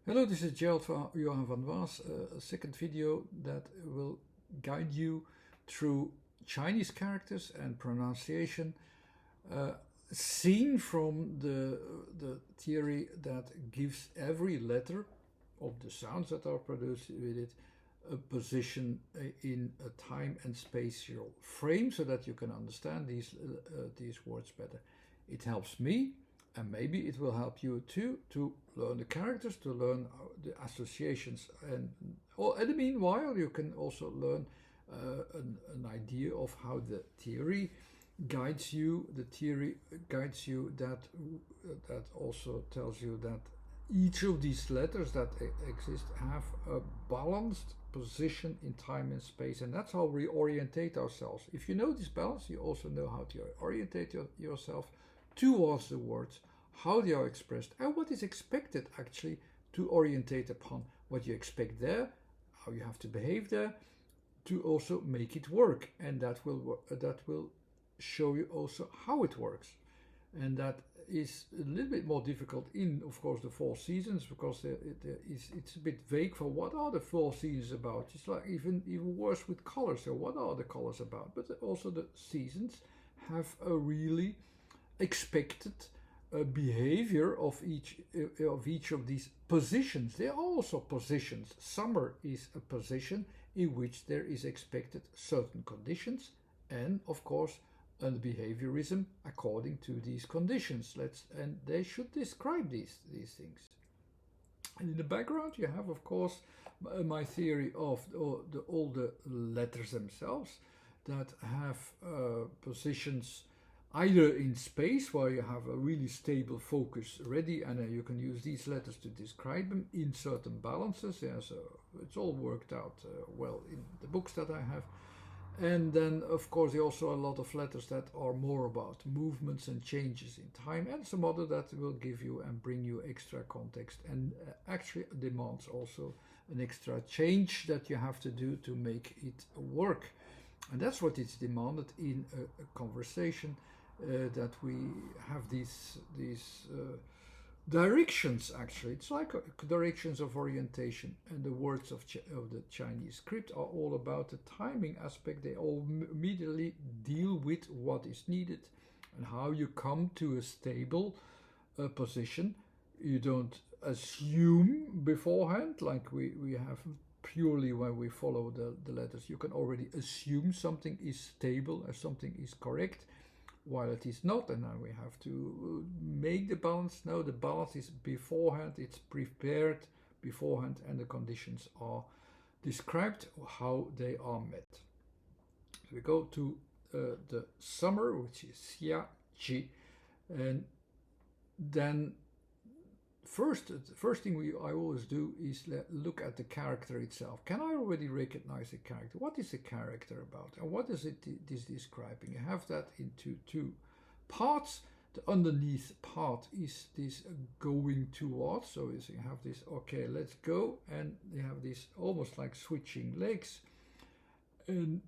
Hello, this is Gerald Johan van Waas, a second video that will guide you through Chinese characters and pronunciation, seen from the theory that gives every letter of the sounds that are produced with it a position in a time and spatial frame so that you can understand these words better. It helps me, and maybe it will help you too, to learn the characters, to learn the associations, and in the meanwhile you can also learn an idea of how the theory guides you. The theory guides you that also tells you that each of these letters that exist have a balanced position in time and space, and that's how we orientate ourselves. If you know this balance, you also know how to orientate yourself towards the words, how they are expressed, and what is expected actually to orientate upon, what you expect there, how you have to behave there, to also make it work, and that will show you also how it works. And that is a little bit more difficult in, of course, the four seasons, because it's a bit vague for what are the four seasons about. It's like even worse with colors. So what are the colors about? But also the seasons have a really expected behavior of each of these positions. They are also positions. Summer is a position in which there is expected certain conditions, and of course a behaviorism according to these conditions. And they should describe these things. And in the background you have, of course, my theory of all the letters themselves that have positions either in space, where you have a really stable focus ready, and you can use these letters to describe them in certain balances. Yeah, so it's all worked out well in the books that I have. And then, of course, there are also a lot of letters that are more about movements and changes in time, and some other that will give you and bring you extra context, and actually demands also an extra change that you have to do to make it work. And that's what is demanded in a conversation, that we have these directions. Actually, it's like directions of orientation, and the words of the Chinese script are all about the timing aspect. They all immediately deal with what is needed and how you come to a stable position. You don't assume beforehand, like we have purely when we follow the letters. You can already assume something is stable or something is correct, while it is not, and now we have to make the balance. Now the balance is beforehand, it's prepared beforehand, and the conditions are described how they are met. We go to the summer, which is xia qi, and then the first thing I always do is look at the character itself. Can I already recognize the character? What is the character about, and what is it is describing? You have that into two parts. The underneath part is this going towards. So you have this, okay, let's go, and you have this almost like switching legs, and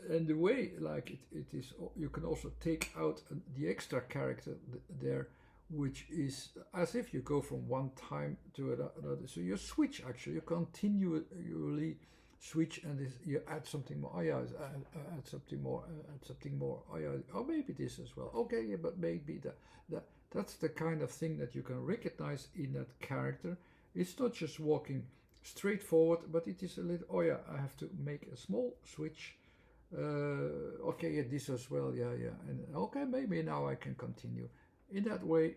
the way like it is, you can also take out the extra character there, which is as if you go from one time to another. So you switch, actually, you continually switch, and you add something more. Oh yeah, add something more. Add something more. Oh yeah, oh maybe this as well. Okay, yeah, but maybe that's the kind of thing that you can recognize in that character. It's not just walking straight forward, but it is a little. Oh yeah, I have to make a small switch. Okay, yeah, this as well. Yeah, and okay, maybe now I can continue. In that way,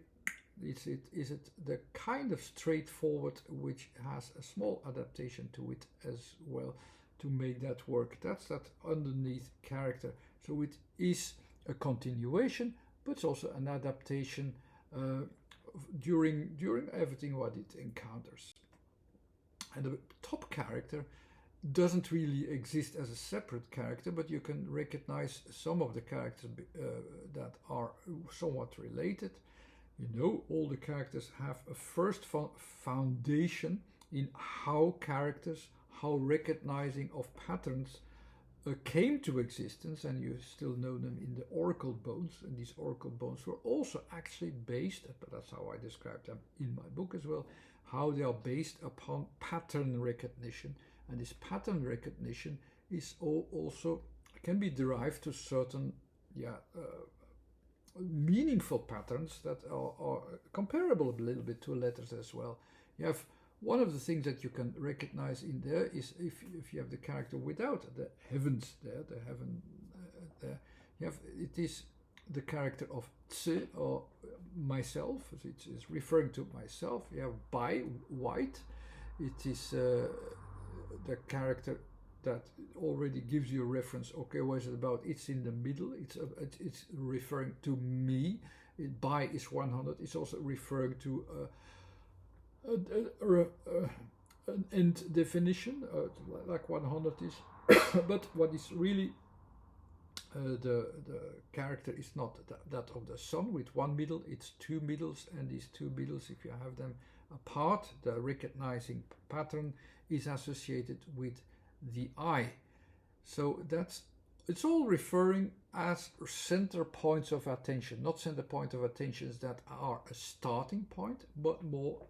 is it the kind of straightforward which has a small adaptation to it as well to make that work. That's that underneath character. So it is a continuation, but it's also an adaptation during everything what it encounters. And the top character doesn't really exist as a separate character, but you can recognize some of the characters that are somewhat related. You know, all the characters have a first foundation in how recognizing of patterns came to existence, and you still know them in the oracle bones. And these oracle bones were also actually based, but that's how I describe them in my book as well, how they are based upon pattern recognition. And this pattern recognition is also can be derived to certain meaningful patterns that are comparable a little bit to letters as well. You have one of the things that you can recognize in there is if you have the character without the heavens there, the heaven there, you have it is the character of tse, or myself. It is referring to myself. You have by, white. It is the character that already gives you a reference. Okay, what is it about? It's in the middle. It's referring to me. By is 100. It's also referring to an end definition, like 100 is. But what is really the character is not that of the sun with one middle. It's two middles, and these two middles, if you have them apart, the recognizing pattern is associated with the eye. So it's all referring as center points of attention, not center point of attentions that are a starting point, but more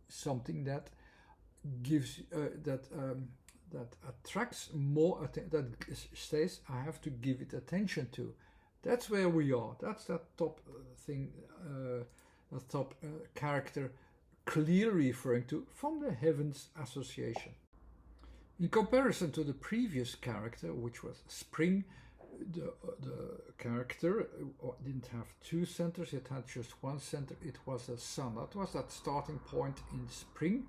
something that gives that attracts more that says I have to give it attention to. That's where we are. That's that top thing, that top character clearly referring to from the heavens association. In comparison to the previous character, which was spring, the character didn't have two centers, it had just one center. It was the sun. That was that starting point in spring.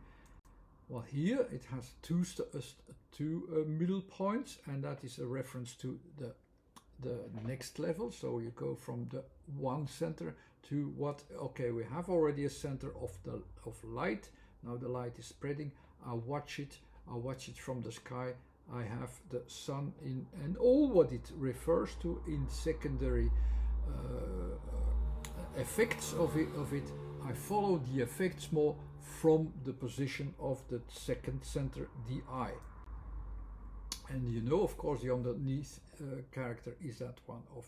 Well, here it has two middle points, and that is a reference to the next level. So you go from the one center to what? Okay, we have already a center of light. Now the light is spreading. I watch it from the sky. I have the sun in, and all what it refers to in secondary effects of it. I follow the effects more from the position of the second center, the eye. And you know, of course, the underneath character is that one of,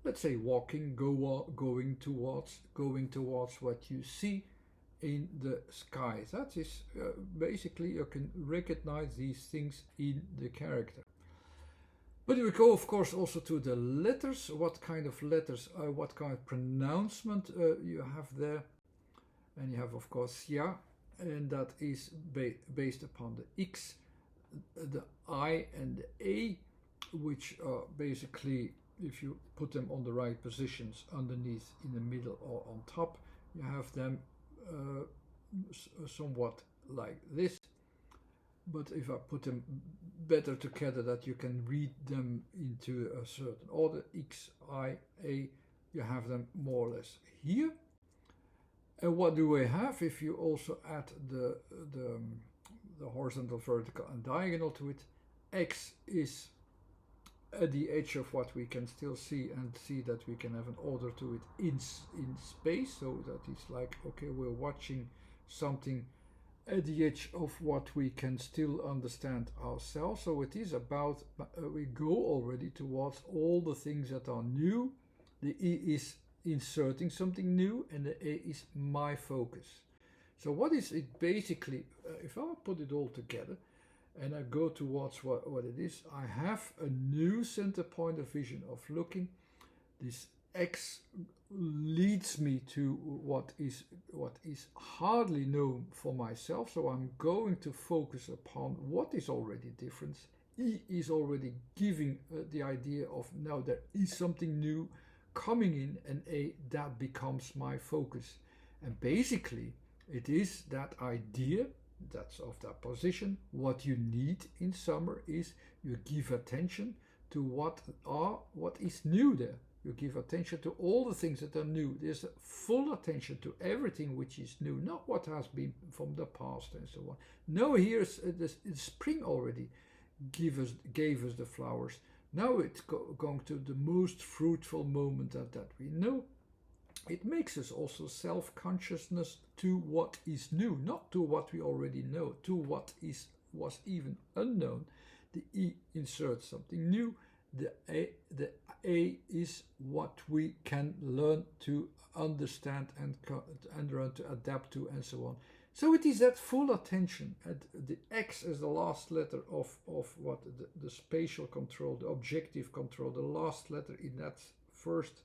let's say, walking, going towards what you see in the skies. That is basically, you can recognize these things in the character. But we go, of course, also to the letters. What kind of letters, what kind of pronouncement you have there. And you have, of course, ya, and that is based upon the X, the I, and the A, which are basically, if you put them on the right positions, underneath, in the middle, or on top, you have them somewhat like this. But if I put them better together, that you can read them into a certain order, X, I, A, you have them more or less here. And what do we have if you also add the horizontal, vertical, and diagonal to it? X is at the edge of what we can still see, and see that we can have an order to it in space. So that is like, okay, we're watching something at the edge of what we can still understand ourselves. So it is about, we go already towards all the things that are new. The E is inserting something new, and the A is my focus. So what is it basically, if I put it all together and I go towards what it is, I have a new center point of vision of looking. This X leads me to what is hardly known for myself, so I'm going to focus upon what is already different. E is already giving the idea of now there is something new coming in, and A, that becomes my focus. And basically it is that idea, that's of that position. What you need in summer is you give attention to what is new there. You give attention to all the things that are new. There's a full attention to everything which is new, not what has been from the past and so on. No, here's the spring already gave us the flowers. Now it's going to the most fruitful moment that we know. It makes us also self-consciousness to what is new, not to what we already know, to what was even unknown. The E inserts something new. The A is what we can learn to understand and learn to adapt to, and so on. So it is that full attention, and the X is the last letter of what the spatial control, the objective control, the last letter in that first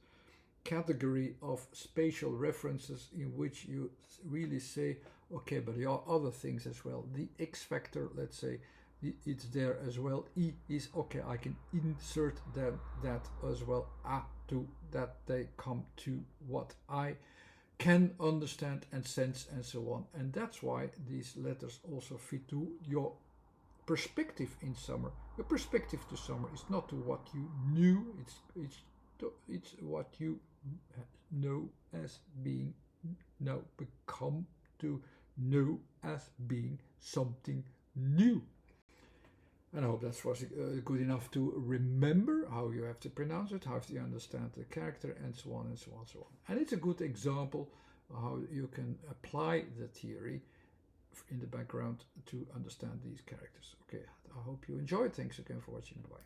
category of spatial references in which you really say, okay, but there are other things as well. The X factor, let's say, it's there as well. E is, okay, I can insert that as well. A to that they come to what I can understand and sense and so on. And that's why these letters also fit to your perspective in summer. Your perspective to summer is not to what you knew, it's what you know as being, now become to know as being something new. And I hope that was good enough to remember how you have to pronounce it, how you understand the character, and so on and so on and so on. And it's a good example of how you can apply the theory in the background to understand these characters. Okay, I hope you enjoyed. Thanks again for watching. Bye.